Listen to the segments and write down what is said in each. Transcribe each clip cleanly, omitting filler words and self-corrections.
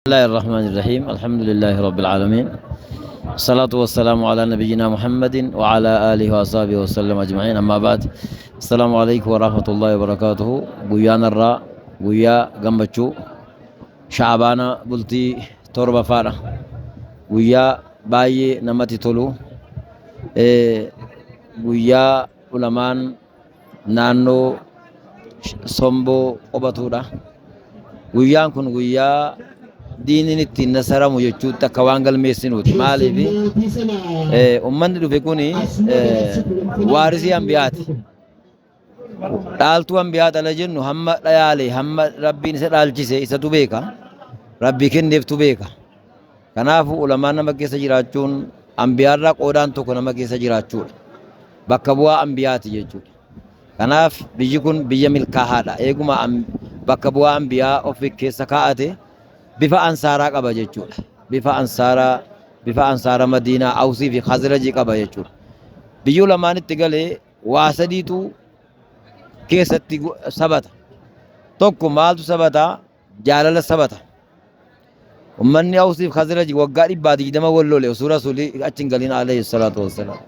بسم الله الرحمن الرحيم الحمد لله رب العالمين الصلاة والسلام على نبينا محمد وعلى آله وصحبه وسلم أجمعين أما بعد السلام عليكم ورحمة الله وبركاته بويانا الراء بويا قمبتشو شعبانا بلتي توربا فارا بويا باي نمتي تولو بويا علمان نانو صنبو قبطورا guyyaan kun guyyaa diiniin ittiin nasaramu jechuutti akka waan galmeessinuuti. Maaliif ummanni dhufe kun waarisii hambiyaati. Dhaaltuu hambiyaa dhala jennu hamma dhayaalee hamma rabbiin isa dhaalchise isatu beeka. Rabbii kenneeftu beeka. Kanaafuu ulamaan nama keessa jiraachuun hambiyaarraa qoodaan tokko nama keessa jiraachuudha. Bakka bu'aa hambiyaati jechuudha. Kanaaf biyyi kun biyya milkaahaadha. Eeguma bakka bu'aa hambiyaa ofii keessa kaa'ate bifa ansaaraa qaba jechuudha. Bifa ansaara Madiinaa, Awsii fi Khazrajii qaba jechuudha. Biyyuu lamaanitti galee waa sadiitu keessatti sabata. Tokko maaltu sabata? Jaalala sabata. Ummanni Awsii fi Khazrajii waggaa 120 wal lole osoo Rasuulii achi hin galin alayhi salaatu wassalaam.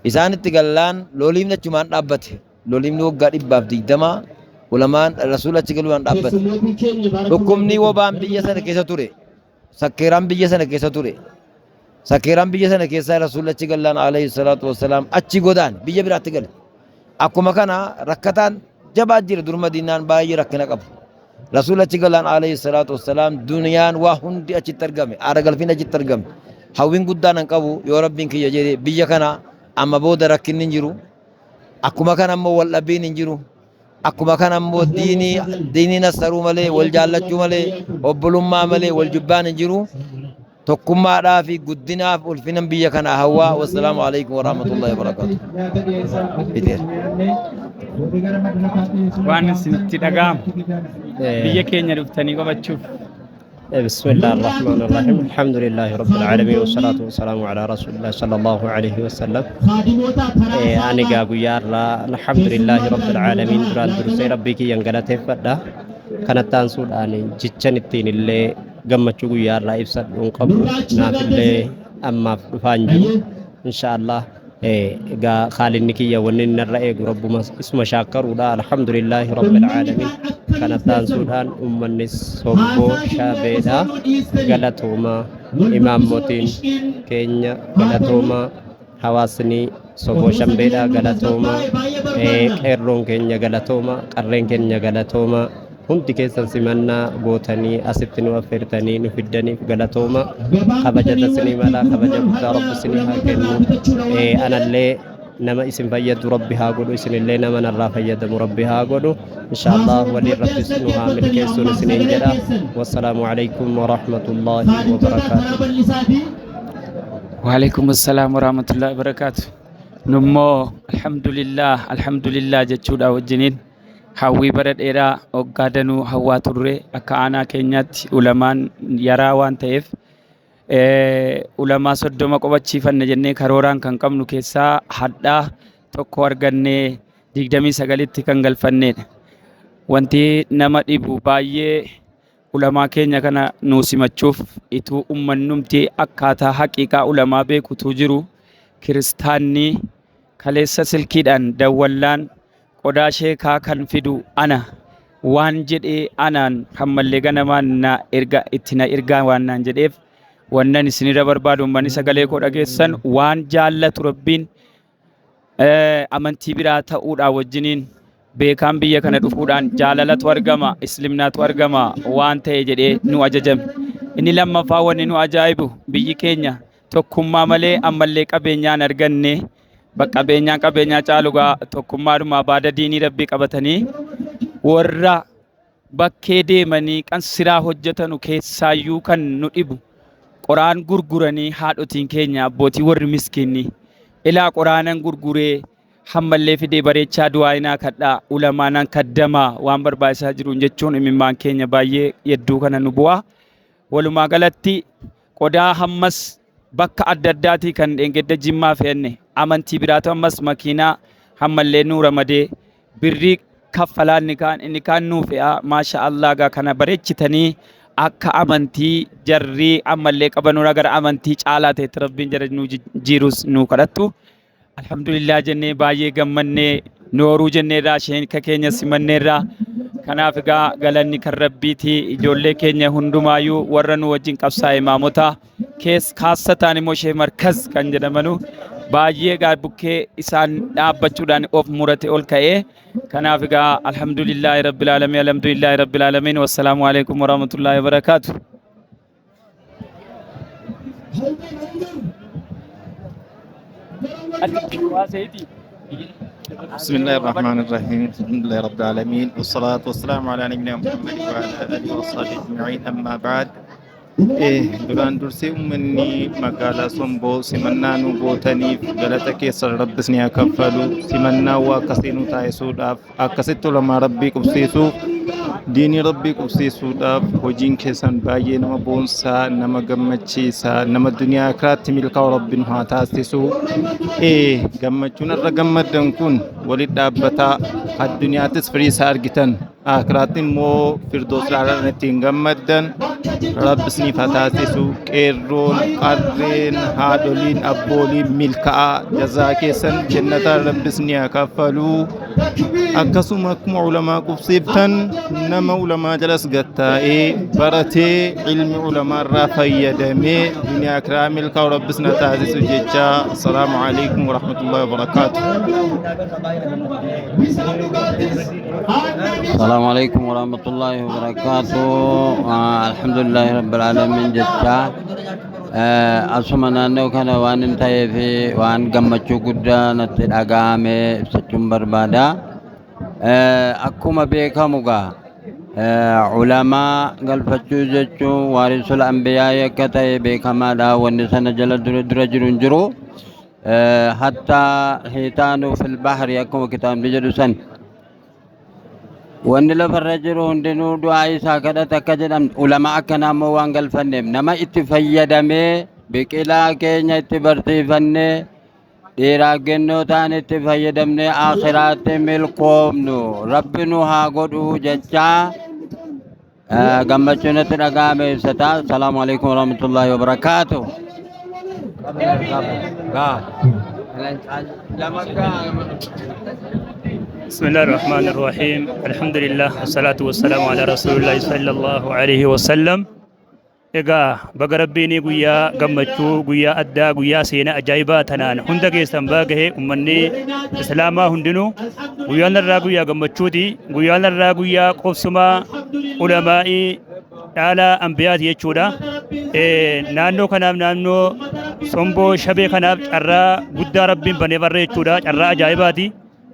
Isaanitti gallaan loliimni achumaan dhaabbate. Loliimni waggaa 120 ulamaan Rasuula achi galuudhaan dhaabbate. Dhukkubni wobaan biyya sana keessa ture. Sakkeeraan biyya sana keessa ture. Sakkeeraan biyya sana keessa Rasuula achi gallaan alayhi salaatu wassalaam achi godaan biyya biraatti gale. Akkuma kana rakkataan jabaa jira dur Madiinaan baay'ee rakkina qabu. Rasuula achi gallaan alayhi salaatu wassalaam duniyaan waa hundi achitti argame. Aara galfiin achitti argame. Hawwiin guddaan hin qabu yoo Rabbiin kiyya jedhee biyya kana amma booda rakkinni hin jiru. Akkuma kana ammoo wal dhabbiin hin jiru. Akkuma kana ammoo diinii nasaruu malee wal jaallachuu malee obbolummaa malee wal jibbaan hin jiru. Tokkummaadhaa fi guddinaaf ulfinan biyya kana hawwaa. Wassalaamu alaikum warahmatullahi wabarakatuh. Waan isinitti dhaga'amu biyya keenya dhuftanii qabachuuf. بسم الله الرحمن الرحيم الحمد لله رب العالمين والصلاة والسلام على رسول الله صلى الله عليه وسلم أنا قابو يارا الحمد لله رب العالمين دران درسي ربي كي ينقلته فدا كانت تنسود أني جتشن التين اللي قمت شو يارا إفسد ونقبل ناف اللي أما فانجو إن شاء الله خالد نكية ونن الرأي رب اسمه شاكر ولا الحمد لله رب العالمين كانت تنسودان الناس صبو شابيدا غلطوما إمام موتين كينيا غلطوما حواسني صبو شامبيدا غلطوما كيرون كينيا غلطوما قرين كينيا غلطوما hundi keessan simannaa gootanii asitti nu affeertanii nu fiddanii galatooma kabajata sinii mala kabaja guddaa rabbi sinii haa kennu anallee nama isin fayyadu rabbi haa godhu isinillee nama narraa fayyadamu rabbi haa godhu inshallah waliin rabbi nu haa milkeessuun isiniin jedha wassalaamu alaikum warahmatullahi wabarakaatuh. Waalaikum assalam warahmatullahi wabarakatuh. Nummoo alhamdulillah jechuudha wajjiniin hawwii bara dheeraa waggaa danuu hawwaa turre akka aanaa keenyaatti ulamaan yaraa waan ta'eef ulamaa 30 qobachiifanne jennee karooraan kan qabnu keessaa hadhaa tokko argannee 29tti kan galfanneedha. Wanti nama dhibu baay'ee ulamaa keenya kana nuu simachuuf ituu ummannumti akkaataa haqiiqaa ulamaa beekutu jiru kiristaanni kaleessa silkiidhaan dawwallaan qodaa sheekaa kan fidu ana waan jedhee anaan hammallee ganamaan na ergaa waan naan jedheef wannan isinirra barbaadu ummanni sagalee koo dhageessan waan jaallatu rabbiin amantii biraa ta'uudhaa wajjiniin beekaan biyya kana dhufuudhaan jaalalatu argama islimnaatu argama waan ta'e jedhee nu ajajame. Inni lammaffaa wanni nu ajaa'ibu biyyi keenya tokkummaa malee ammallee qabeenyaan arganne qabeenyaa caalugaa tokkummaadhumaa baada diinii rabbii qabatanii warra bakkee deemanii qansiraa hojjetanu keessaayyuu kan nu dhibu qoraan gurguranii haadhotiin keenya abbootii warri miskiinni ilaa qoraanan gurguree hammallee fidee bareechaa du'aayinaa kadhaa ulamaanaan kaddamaa waan barbaachisaa jiruun jechuun imimmaan keenya baay'ee yedduu kana nu bu'aa. Walumaa galatti qodaa hammas bakka adda addaatii kan dhengedda jimmaa fe'anne amantii biraatu ammas makiinaa hammallee nu ramadee birrii kaffalaan inni kaan nuu fe'a maasha Allah gaa kana bareechitanii akka amantii jarrii ammallee qabanuu gara amantii caalaa ta'etti rabbiin jara nu jijjiirus nu kadhattu. Alhamdulillah jennee baay'ee gammannee nooruu jenneerraa sheenka keenya simanneerraa. Kanaaf egaa galanni kan rabbiiti ijoollee keenya hundumaayyuu warra nu wajjin qabsaa'e imaamota kaassataan immoo shee markaz kan jedhamanu baay'ee egaa bukkee isaan dhaabbachuudhaan of murate ol ka'ee. Kanaaf egaa alhamdulillahi rabbil aalamiin wassalaamu alaikum warahmatullahi wabarakaatu. بسم الله الرحمن الرحيم الحمد لله رب العالمين والصلاة والسلام على نبينا محمد وعلى آله وصحبه أجمعين أما بعد duraan dursee uummanni magaalaa Somboo simannaa nu gootaniif galata keessa rabbisni haa kaffalu. Simannaa waa akkasii nu taasisuudhaaf akkasitti ulamaa rabbii qubsiisuuf diinii rabbii qubsiisuudhaaf hojiin keessan baay'ee nama boonsaa nama gammachiisaa nama duniyaa akiraatti milkaa'u rabbiin haa taasisu. Gammachuun irra gammaddan kun walitti dhaabbataa addunyaattis firii isaa argitan akiraatti immoo firdoos laalaan ittiin gammaddan rabbisniif haa taasisu. Qeerroon qarreen haadholiin abbooliin milkaa'aa jazaa keessan jannataa rabbisni haa kaffalu. Akkasuma akkuma ulamaa qubsiiftan nama ulamaa jalas gattaa'ee baratee ilmi ulamaa irraa fayyadamee duniyaa akiraa milkaa'u rabbisni haa taasisu jecha. Assalaamu alaikum warahmatullahi wabarakaatuh. السلام عليكم ورحمة الله وبركاته. الحمد لله رب العالمين جتا asuma naannoo kana waan hin ta'eef waan gammachuu guddaa natti dhaga'ame ibsachuun barbaada. Akkuma beekamu gaa ulamaa galfachuu jechuun waarisul anbiyaa akka ta'e beekamaadha. Wanni sana jala dura jiru hin jiru. Hattaa hiitaanu fil bahri akkuma kitaabni jedhu san wanni lafarra jiru hundinuu du'aa isaa kadhata akka jedhamu ulamaa akkanaa immoo waan galfanneef nama itti fayyadamee biqilaa keenya itti barsiifannee dhiiraa gennoo ta'an itti fayyadamnee akhiraatti milkoomnu rabbi nu haa godhu jechaa gammachuun itti dhaga'ame ibsata. Assalaamu alaikum warahmatullahi wabarakaatuh. بسم الله الرحمن الرحيم الحمد لله والصلاة والسلام على رسول الله صلى الله عليه وسلم. Egaa baga rabbiin guyyaa gammachuu guyyaa addaa guyyaa seenaa ajaa'ibaa tanaan hunda keessan baagahee ummanni islaamaa hundinuu guyyaan irraa guyyaa gammachuuti. Guyyaan irraa guyyaa qobsumaa ulamaa'ii dhaala anbiyaati jechuudha. Naannoo kanaaf naannoo Somboo Shabee kanaaf carraa guddaa rabbiin banee barre jechuudha. Carraa ajaa'ibaati.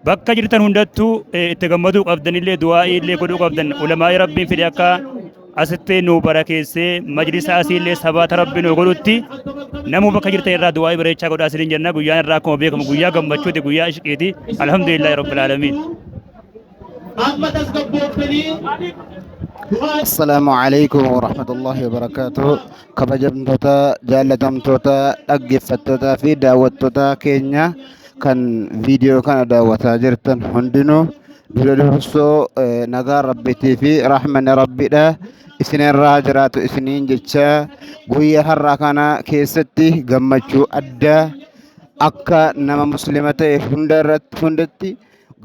Bakka jirtan hundattuu itti gammaduu qabdanillee du'aa'ii illee godhuu qabdan ulamaa'ii rabbiin fide akka asitti nu barakeessee majlisa asiillee sabaata rabbiin nu godhutti namuu bakka jirtan irraa du'aa'ii bareechaa godhaa isiniin jenna. Guyyaan irraa akkuma beekamu guyyaa gammachuuti guyyaa ishqiiti. Alhamdulillahi rabbil aalamiin. السلام عليكم ورحمة الله وبركاته. كبجمتوتا جالتمتوتا أجفتوتا في دعوتوتا كينيا kan video kana daawwataa jirtan hundinuu dura dursoo nagaa rabbiitii fi rahmanni rabbiidha isinirraa jiraatu isiniin jecha guyyaa har'aa kana keessatti gammachuu addaa akka nama muslima ta'e hundatti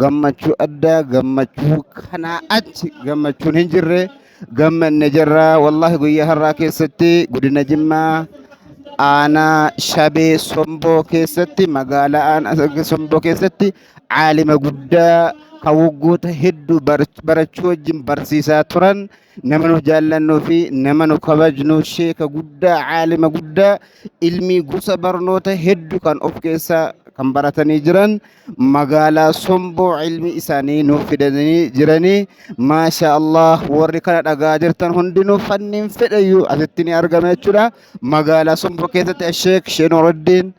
gammachuu addaa gammachuu kanaa achi gammachuun hin jirre gammanne jirra. Wallahi guyyaa har'aa keessatti godina Jimmaa aanaa Shabee Somboo keessatti magaalaa aanaa Somboo keessatti caalima guddaa kan waggoota hedduu barachuu wajjin barsiisaa turan nama nu jaallannuu fi nama nu kabajnu sheeka guddaa caalima guddaa ilmii gosa barnoota hedduu kan of keessaa kan baratanii jiran magaalaa Somboo ilmi isaanii nuuf fidanii jiranii. Maasha Allah warri kana dhagaa jirtan hundinuu fanniin fedhayyuu asitti ni argama jechuudha. Magaalaa Somboo keessatti Sheek Sheenuruddin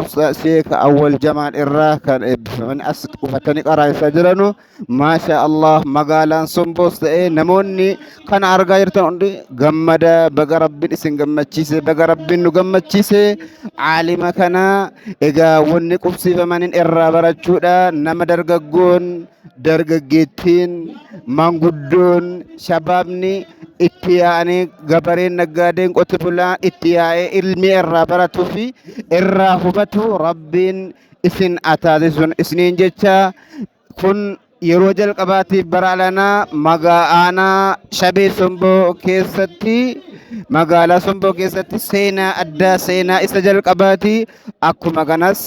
Ustaz Sheek Awwal Jamaal irraa kan eebbifaman as qubatanii qaraasaa jiranu. Maasha Allah magaalaan Somboos ta'ee namoonni kana argaa jirtan hundi gammada. Baga rabbiin isin gammachiise baga rabbiin nu gammachiise. Caalima kana egaa wanni qubsiifamaniin irraa barachuudha. Nama dargaggoon dargaggeettiin manguddoon shabaabni itti yaa'anii gabareen naggaadeen qote bulaan itti yaa'ee ilmi irraa baratuu fi irraa hubatu rabbiin isin ataasisuun isiniin jecha kun yeroo jalqabaatiif bara alanaa magaanaa Shabee Somboo keessatti magaalaa Somboo keessatti seenaa addaa seenaa isa jalqabaati akkuma kanas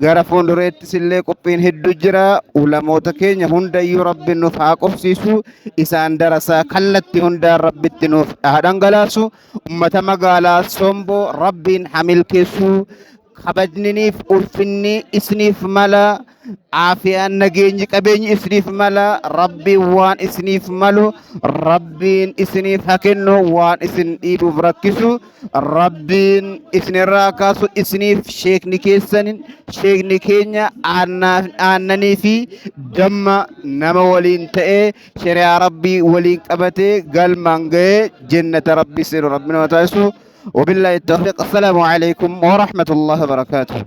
gara fuuldureettis illee qophiin hedduu jira ulamoota keenya hundayyuu rabbiin nuuf haa qofsiisu isaan darasaa kallattii hundaan rabbitti nuuf haa dhangalaasu ummata magaalaa Somboo rabbiin haa milkeessu kabajniniif ulfinni isiniif mala aafiyaan nageenyi qabeenyi isiniif mala rabbiin waan isiniif malu rabbiin isiniif haa kennu waan isin dhiibuuf rakkisu rabbiin isinirraa kaasu isiniif sheekni keenya aannanii fi damma nama waliin ta'ee shari'aa rabbii waliin qabatee galmaan ga'ee jannata rabbii seenu rabbiin haa taasisu. وبالله التوفيق السلام عليكم ورحمة الله وبركاته